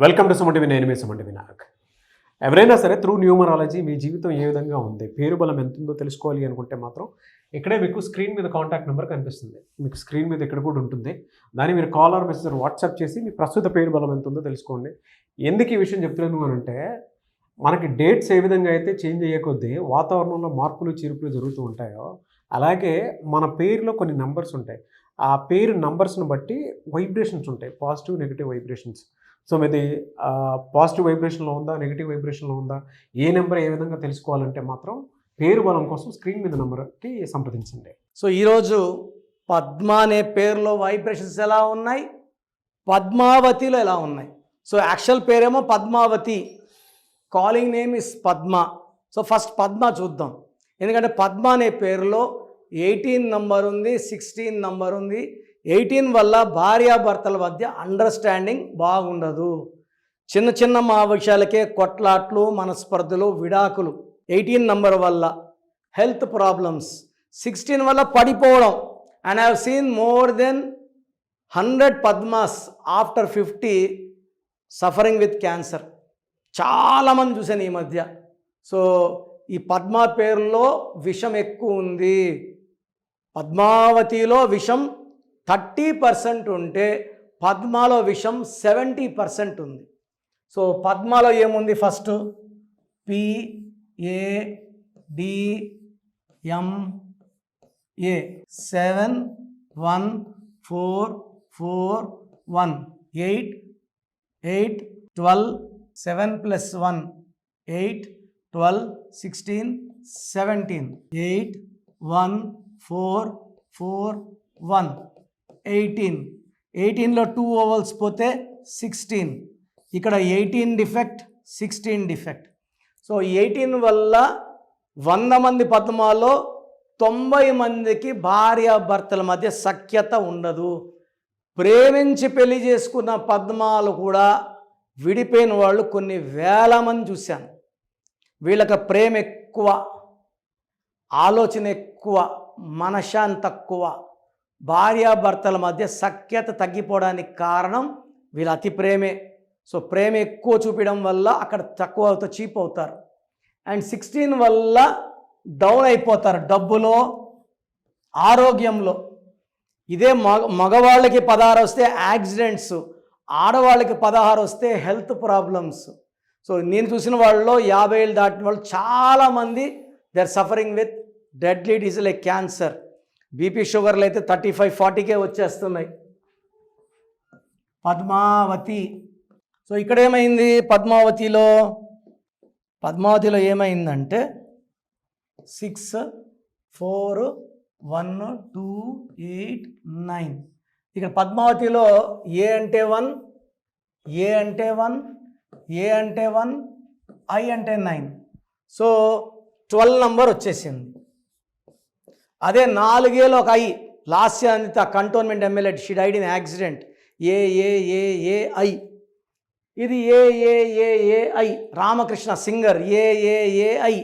Welcome to Suman TV. నేను మీ Suman TV Naik. ఎవరైనా సరే త్రూ న్యూమరాలజీ మీ జీవితం ఏ విధంగా ఉంది, పేరు బలం ఎంత ఉందో తెలుసుకోవాలి అనుకుంటే మాత్రం ఇక్కడే మీకు స్క్రీన్ మీద కాంటాక్ట్ నెంబర్ కనిపిస్తుంది. మీకు స్క్రీన్ మీద ఇక్కడ కూడా ఉంటుంది. దాన్ని మీరు కాల్ ఆర్ మెసేజ్ వాట్సాప్ చేసి మీ ప్రస్తుత పేరు బలం ఎంత ఉందో తెలుసుకోండి. ఎందుకు ఈ విషయం చెప్తున్నాను అని అంటే, మనకి డేట్స్ ఏ విధంగా అయితే చేంజ్ అయ్యే కొద్దీ వాతావరణంలో మార్పులు చీర్పులు జరుగుతూ ఉంటాయో, అలాగే మన పేరులో కొన్ని నంబర్స్ ఉంటాయి. ఆ పేరు నంబర్స్ని బట్టి వైబ్రేషన్స్ ఉంటాయి, పాజిటివ్ నెగిటివ్ వైబ్రేషన్స్. సో మీది పాజిటివ్ వైబ్రేషన్లో ఉందా, నెగిటివ్ వైబ్రేషన్లో ఉందా, ఏ నెంబర్ ఏ విధంగా తెలుసుకోవాలంటే మాత్రం పేరు బలం కోసం స్క్రీన్ మీద నెంబర్కి సంప్రదించండి. సో ఈరోజు పద్మ అనే పేరులో వైబ్రేషన్స్ ఎలా ఉన్నాయి, పద్మావతిలో ఎలా ఉన్నాయి. సో యాక్చువల్ పేరేమో Padmavathi, calling name is Padma. So first Padma చూద్దాం. ఎందుకంటే పద్మ అనే పేరులో 18 నంబర్ ఉంది, 16 నంబర్ ఉంది. 18 వల్ల భార్యాభర్తల మధ్య అండర్స్టాండింగ్ బాగుండదు. చిన్న చిన్న మా విషయాలకే కొట్లాట్లు, మనస్పర్ధలు, విడాకులు. 18 నంబర్ వల్ల హెల్త్ ప్రాబ్లమ్స్. 16 వల్ల పడిపోవడం. And I have seen more than 100 Padma's after 50 suffering with cancer. చాలామంది చూశాను ఈ మధ్య. సో ఈ పద్మ పేరులో విషం ఎక్కువ ఉంది. పద్మావతిలో విషం 30% ఉంటే పద్మలో విషం 70% ఉంది. సో పద్మలో ఏముంది, ఫస్ట్ PADMA 71441 8 8 12 7 + 1 8 12 16 17 8 1 4 4 1 18. 18లో 2 ఓవల్స్ పోతే 16. ఇక్కడ 18 డిఫెక్ట్, 16 డిఫెక్ట్. సో 18 వల్ల 100 మంది పద్మాలో 90 మందికి భార్యాభర్తల మధ్య సఖ్యత ఉండదు. ప్రేమించి పెళ్లి చేసుకున్న పద్మాలు కూడా విడిపోయిన వాళ్ళు కొన్ని వేల మంది చూశాను. వీళ్ళకి ప్రేమ ఎక్కువ, ఆలోచన ఎక్కువ, మనశ్శాంతి తక్కువ. భార్యాభర్తల మధ్య సఖ్యత తగ్గిపోవడానికి కారణం వీళ్ళ అతి ప్రేమే. సో ప్రేమ ఎక్కువ చూపించడం వల్ల అక్కడ తక్కువ అవుతారు, చీప్ అవుతారు. అండ్ 16 వల్ల డౌన్ అయిపోతారు, డబ్బులో, ఆరోగ్యంలో. ఇదే మగవాళ్ళకి 16 వస్తే యాక్సిడెంట్స్, ఆడవాళ్ళకి 16 వస్తే హెల్త్ ప్రాబ్లమ్స్. సో నేను చూసిన వాళ్ళలో 50 ఏళ్ళు దాటిన వాళ్ళు చాలామంది they are suffering with deadly disease like cancer. BP షుగర్లు అయితే 35-40కే వచ్చేస్తున్నాయి. పద్మావతి. సో ఇక్కడ ఏమైంది, పద్మావతిలో ఏమైందంటే 6 4 1 2 8 9. ఇక్కడ పద్మావతిలో ఏ అంటే 1, ఏ అంటే 1, ఏ అంటే 1, ఐ అంటే 9. సో 12 నంబర్ వచ్చేసింది. అదే 4 ఏలో ఒక I, Lasya Anitha cantonment MLA, she died in accident. AI. ఇది AI. Ramakrishna singer AI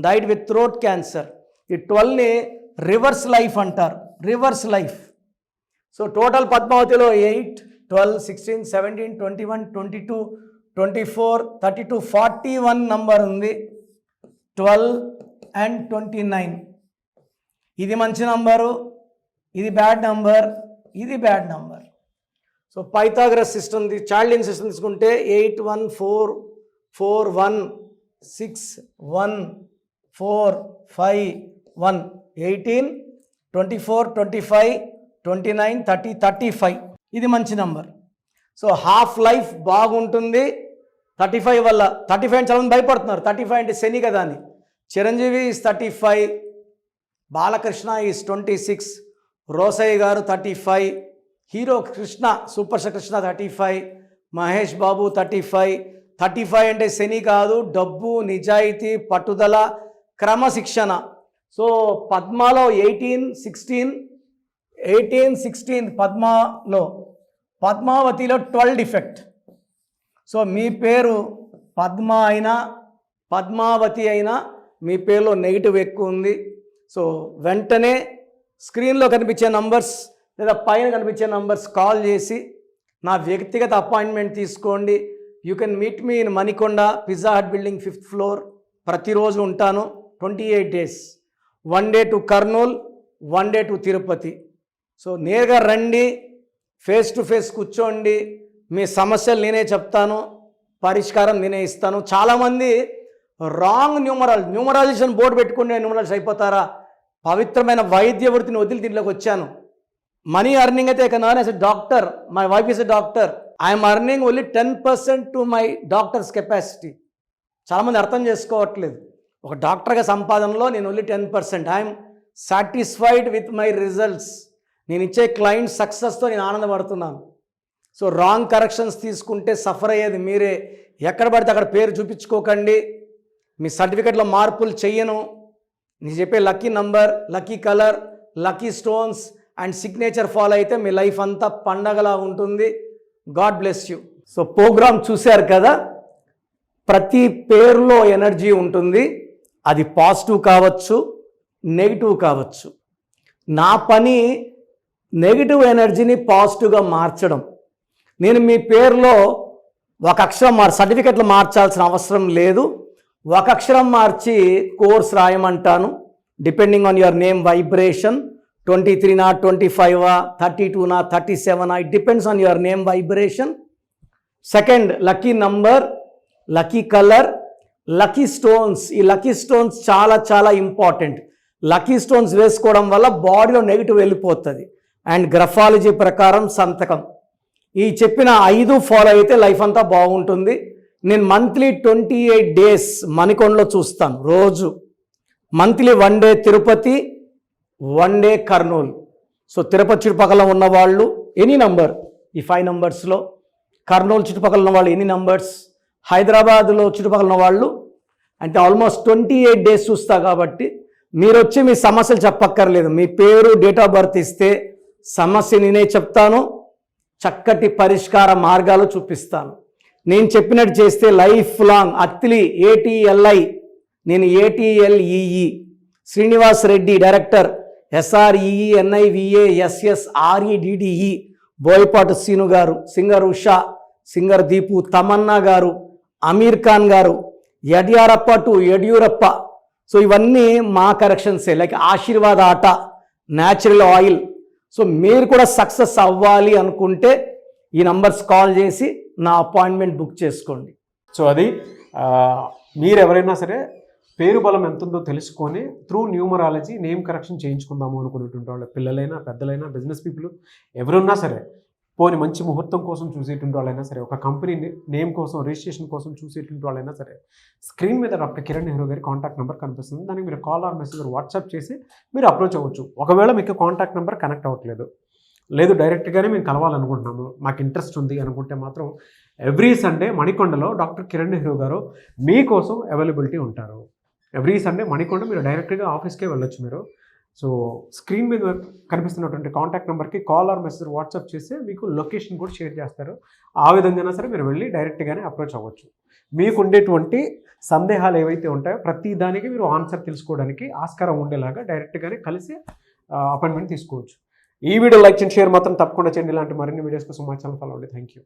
died with throat cancer. ఈ 12ని రివర్స్ లైఫ్ అంటారు, రివర్స్ లైఫ్. సో టోటల్ పద్మావతిలో 8 12 16 17 21 22 24 32 41 నంబర్ ఉంది. 12 and 29. ఇది మంచి నంబరు, ఇది బ్యాడ్ నంబర్, ఇది bad number. So Pythagoras system, Chaldean system తీసుకుంటే 8 1 4 4 1 6 1 4 5 1 18 24 25 29 30 35. ఇది మంచి నంబర్. సో హాఫ్ లైఫ్ బాగుంటుంది 35 వల్ల. 35 చాలా భయపడుతున్నారు, 35 అంటే శని కదా అని. చిరంజీవి ఈజ్ 35, బాలకృష్ణ ఈజ్ 26, రోసయ్య గారు 35, hero Krishna super star Krishna 35, Mahesh Babu 35. 35 అంటే శని కాదు, డబ్బు, నిజాయితీ, పట్టుదల, క్రమశిక్షణ. సో పద్మలో 18 16 పద్మలో. పద్మావతిలో 12 డిఫెక్ట్. సో మీ పేరు పద్మ అయినా పద్మావతి అయినా మీ పేరులో నెగిటివ్ ఎక్కువ ఉంది. సో వెంటనే స్క్రీన్లో కనిపించే నంబర్స్ లేదా పైన కనిపించే నంబర్స్ కాల్ చేసి నా వ్యక్తిగత అపాయింట్మెంట్ తీసుకోండి. You can meet me in Manikonda Pizza Hut building 5th floor. ప్రతిరోజు ఉంటాను 28 days. 1 day to Kurnool, 1 day to Tirupati. So నేరుగా రండి, ఫేస్ టు ఫేస్ కూర్చోండి, మీ సమస్యలు నేనే చెప్తాను, పరిష్కారం నేనే ఇస్తాను. చాలామంది రాంగ్ న్యూమరాలజిషన్ బోర్డు పెట్టుకుని న్యూమరాలజిస్ట్ అయిపోతారా? పవిత్రమైన వైద్య వృత్తిని వదిలి దీంట్లోకి వచ్చాను. మనీ అర్నింగ్ అయితే కన్నా as a doctor, my wife is a doctor, I'm earning only 10% to my doctors capacity. చాలామంది అర్థం చేసుకోవట్లేదు. ఒక డాక్టర్గా సంపాదనలో నేను only 10%. I'm satisfied with my results. నేను ఇచ్చే క్లయింట్ సక్సెస్తో నేను ఆనందపడుతున్నాను. సో రాంగ్ కరెక్షన్స్ తీసుకుంటే సఫర్ అయ్యేది మీరే. ఎక్కడ పడితే అక్కడ పేరు చూపించుకోకండి. మీ సర్టిఫికెట్లో మార్పులు చెయ్యను. నేను చెప్పే lucky number, lucky colour, lucky stones and signature follow అయితే మీ లైఫ్ అంతా పండగలా ఉంటుంది. God bless you. So programme చూశారు కదా, ప్రతి పేరులో ఎనర్జీ ఉంటుంది. అది పాజిటివ్ కావచ్చు, నెగిటివ్ కావచ్చు. నా పని నెగిటివ్ ఎనర్జీని పాజిటివ్గా మార్చడం. నేను మీ పేరులో ఒక అక్షరం సర్టిఫికెట్లు మార్చాల్సిన అవసరం లేదు. ఒక అక్షరం మార్చి కోర్స్ రాయమంటాను. Depending on your name vibration, 23 25 32 37 it depends on your name vibration. Second, lucky number, lucky colour, lucky stones. ఈ లక్కీ స్టోన్స్ చాలా చాలా ఇంపార్టెంట్. లక్కీ స్టోన్స్ వేసుకోవడం వల్ల బాడీలో నెగిటివ్ వెళ్ళిపోతుంది. అండ్ గ్రఫాలజీ ప్రకారం సంతకం. ఈ చెప్పిన 5 ఫాలో అయితే లైఫ్ అంతా బాగుంటుంది. నేను మంత్లీ 28 days మణికొండలో చూస్తాను రోజు. Monthly 1 day Tirupati, 1 day Kurnool. So Tirupati చుట్టుపక్కల ఉన్న వాళ్ళు ఎనీ నంబర్, ఈ 5 numbers-లో, కర్నూలు చుట్టుపక్కల ఉన్న వాళ్ళు ఎనీ నంబర్స్, హైదరాబాద్లో చుట్టుపక్కల ఉన్న వాళ్ళు అంటే ఆల్మోస్ట్ 28 days చూస్తా. కాబట్టి మీరు వచ్చి మీ సమస్యలు చెప్పక్కర్లేదు. మీ పేరు, డేట్ ఆఫ్ బర్త్ ఇస్తే సమస్య నేనే చెప్తాను, చక్కటి పరిష్కార మార్గాలు చూపిస్తాను. నేను చెప్పినట్టు చేస్తే లైఫ్ లాంగ్. అత్తిలి ATLI, నేను ATLEE, Srinivas Reddy director, SREENIVASSREDDE, Boyapati Seenu garu, singer Usha, singer Deepu, Tamannaah garu, Aamir Khan గారు, యడ్యారప్ప టు యడ్యూరప్ప. సో ఇవన్నీ మా కరెక్షన్సే. లైక్ ఆశీర్వాద్ ఆట, న్యాచురల్ ఆయిల్. సో మీరు కూడా సక్సెస్ అవ్వాలి అనుకుంటే ఈ నంబర్స్ కాల్ చేసి నా అపాయింట్మెంట్ బుక్ చేసుకోండి. సో అది మీరు ఎవరైనా సరే పేరు బలం ఎంత ఉందో తెలుసుకొని త్రూ న్యూమరాలజీ నేమ్ కరెక్షన్ చేయించుకుందాము అనుకునేటువంటి వాళ్ళు, పిల్లలైనా పెద్దలైనా బిజినెస్ పీపుల్ ఎవరున్నా సరే, పోని మంచి ముహూర్తం కోసం చూసేటువంటి వాళ్ళైనా సరే, ఒక కంపెనీ నేమ్ కోసం రిజిస్ట్రేషన్ కోసం చూసేటువంటి వాళ్ళైనా సరే, స్క్రీన్ మీద డాక్టర్ కిరణ్ నెహ్రూ గారి కాంటాక్ట్ నెంబర్ కనిపిస్తుంది. దానికి మీరు కాల్ ఆర్ మెసేజ్ వాట్సాప్ చేసి మీరు అప్రోచ్ అవ్వచ్చు. ఒకవేళ మీకు కాంటాక్ట్ నెంబర్ కనెక్ట్ అవ్వట్లేదు, లేదు డైరెక్ట్గానే మేము కలవాలనుకుంటున్నాము, మాకు ఇంట్రెస్ట్ ఉంది అనుకుంటే మాత్రం ఎవ్రీ సండే మణికొండలో డాక్టర్ కిరణ్ నెహ్రూ గారు మీకోసం అవైలబిలిటీ ఉంటారు. ఎవ్రీ సండే మణికొండ మీరు డైరెక్ట్గా ఆఫీస్కే వెళ్ళొచ్చు మీరు. సో స్క్రీన్ మీద కనిపిస్తున్నటువంటి కాంటాక్ట్ నెంబర్కి కాల్ ఆర్ మెసేజ్ వాట్సాప్ చేస్తే మీకు లొకేషన్ కూడా షేర్ చేస్తారు. ఆ విధంగా సరే మీరు వెళ్ళి డైరెక్ట్గానే అప్రోచ్ అవ్వచ్చు. మీకు ఉండేటువంటి సందేహాలు ఏవైతే ఉంటాయో ప్రతి దానికి మీరు ఆన్సర్ తెలుసుకోవడానికి ఆస్కారం ఉండేలాగా డైరెక్ట్గానే కలిసి అపాయింట్మెంట్ తీసుకోవచ్చు. ఈ వీడియో లైక్ చేయండి, షేర్ మాత్రం తప్పకుండా చేయండి. ఇలాంటి మరిన్ని వీడియోస్ కోసం మా ఛానల్ ఫాలో అవ్వండి. Thank you.